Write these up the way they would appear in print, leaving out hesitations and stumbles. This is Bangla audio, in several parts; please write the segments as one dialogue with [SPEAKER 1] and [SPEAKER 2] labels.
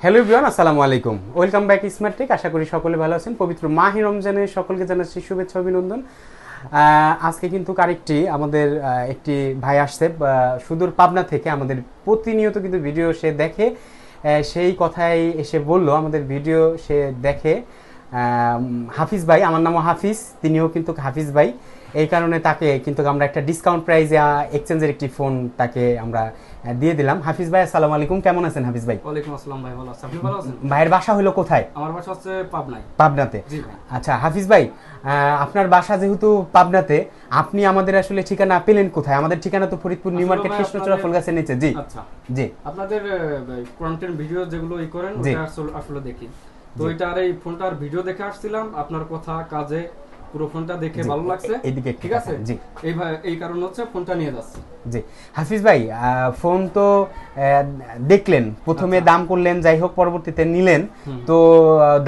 [SPEAKER 1] হ্যালো এভরিওয়ান, আসসালামু আলাইকুম। Welcome back smart tech. আশা করি সকলে ভালো আছেন। পবিত্র মাহে রমজানে সকলকে জানাচ্ছি শুভেচ্ছা অভিনন্দন। আজকে কিন্তু আরেকটি আমাদের একটি ভাই আসছে সুদূর পাবনা থেকে। আমাদের প্রতিনিয়ত কিন্তু ভিডিও সে দেখে, সেই কথাই এসে বলল আমাদের ভিডিও সে দেখে। হাফিজ ভাই, আমার নামও হাফিজ, তিনিও কিন্তু হাফিজ ভাই। এই কারণে তাকে কিন্তু আমরা একটা ডিসকাউন্ট প্রাইসে এক্সচেঞ্জের একটি ফোন তাকে আমরা দিয়ে দিলাম। হাফিজ ভাই, আসসালামু আলাইকুম, কেমন আছেন হাফিজ ভাই?
[SPEAKER 2] ওয়ালাইকুম আসসালাম ভাই, ভালো আছি। আপনি ভালো আছেন?
[SPEAKER 1] ভাইয়ের বাসা হলো কোথায়?
[SPEAKER 2] আমার বাসা হচ্ছে পাবনায়।
[SPEAKER 1] পাবনাতে?
[SPEAKER 2] জি ভাই।
[SPEAKER 1] আচ্ছা হাফিজ ভাই, আপনার বাসা যেহেতু পাবনাতে, আপনি আমাদের আসলে ঠিকানা পেলেন কোথায়? আমাদের ঠিকানা তো ফরিদপুর নিউ মার্কেট কৃষ্ণচূড়া ফুলগাছের নিচে। জি
[SPEAKER 2] আচ্ছা,
[SPEAKER 1] জি।
[SPEAKER 2] আপনাদের কন্টেন্ট ভিডিও যেগুলো করেন ওটা আসলে দেখি, তো এটার এই ফোনটার ভিডিও দেখে আসছিলাম। আপনার কথা কাজে পুরো ফোনটা দেখে ভালো লাগছে।
[SPEAKER 1] এইদিকে
[SPEAKER 2] ঠিক আছে
[SPEAKER 1] জি।
[SPEAKER 2] এই কারণে হচ্ছে ফোনটা নিয়ে যাচ্ছি।
[SPEAKER 1] জি হাফিজ ভাই, ফোন তো দেখলেন, প্রথমে দাম করলেন, যাই হোক পরবর্তীতে নিলেন, তো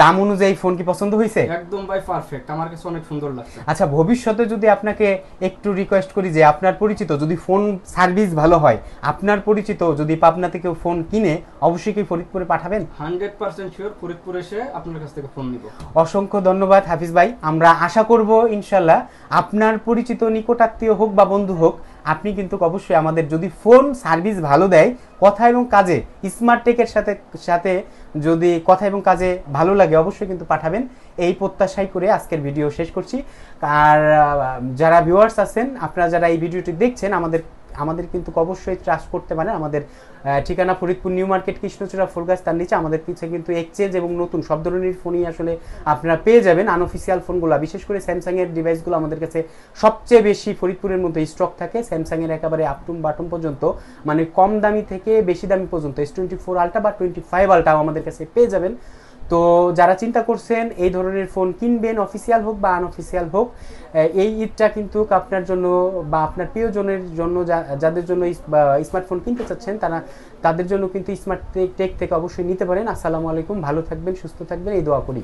[SPEAKER 1] দাম অনুযায়ী ফোন কি পছন্দ হয়েছে?
[SPEAKER 2] একদম ভাই পারফেক্ট, আমার কাছে অনেক সুন্দর লাগছে।
[SPEAKER 1] আচ্ছা, ভবিষ্যতে যদি আপনাকে একটু রিকোয়েস্ট করি যে আপনার পরিচিত যদি ফোন সার্ভিস ভালো হয়, আপনার পরিচিত যদি পাবনা থেকে ফোন কিনে, অবশ্যই কি ফরিদপুরে পাঠাবেন?
[SPEAKER 2] 100% শিওর ফরিদপুর এসে আপনার কাছ থেকে ফোন নিব।
[SPEAKER 1] অসংখ্য ধন্যবাদ হাফিজ ভাই। আমরা আশা করব ইনশাল্লাহ আপনার পরিচিত নিকটাত্মীয় হোক বা বন্ধু হোক, আপনি কিন্তু অবশ্যই আমাদের যদি ফোন সার্ভিস ভালো দেয়, কথা এবং কাজে স্মার্ট টেকের সাথে সাথে যদি কথা এবং কাজে ভালো লাগে, অবশ্যই কিন্তু পাঠাবেন। এই প্রত্যাশাই করে আজকের ভিডিও শেষ করছি। আর যারা ভিউয়ার্স আছেন, আপনারা যারা এই ভিডিওটি দেখছেন, আমাদের কিন্তু অবশ্যই ট্রাস্ট করতে পারেন। আমাদের ঠিকানা ফরিদপুর নিউ মার্কেট কৃষ্ণচূড়া ফুলগাছ, তার নিচে আমাদের পিছিয়ে কিন্তু এক্সচেঞ্জ এবং নতুন সব ধরনের ফোনই আসলে আপনারা পেয়ে যাবেন। আনঅফিসিয়াল ফোনগুলো, বিশেষ করে স্যামসাংয়ের ডিভাইসগুলো আমাদের কাছে সবচেয়ে বেশি ফরিদপুরের মধ্যে স্টক থাকে। স্যামসাংয়ের একেবারে আপটুম বাটম পর্যন্ত, মানে কম দামি থেকে বেশি দামি পর্যন্ত S24 আলট্রা বা 25 আলট্রাও আমাদের কাছে পেয়ে যাবেন। তো যারা চিন্তা করছেন এই ধরনের ফোন কিনবেন, অফিসিয়াল হোক বা আনঅফিসিয়াল হোক, এই ঈদটা কিন্তু আপনার জন্য বা আপনার প্রিয়জনের জন্য, যাদের জন্য স্মার্টফোন কিনতে চাচ্ছেন, তাদের জন্য কিন্তু স্মার্ট টেক থেকে অবশ্যই নিতে পারেন। আসসালামু আলাইকুম, ভালো থাকবেন, সুস্থ থাকবেন, এই দোয়া করি।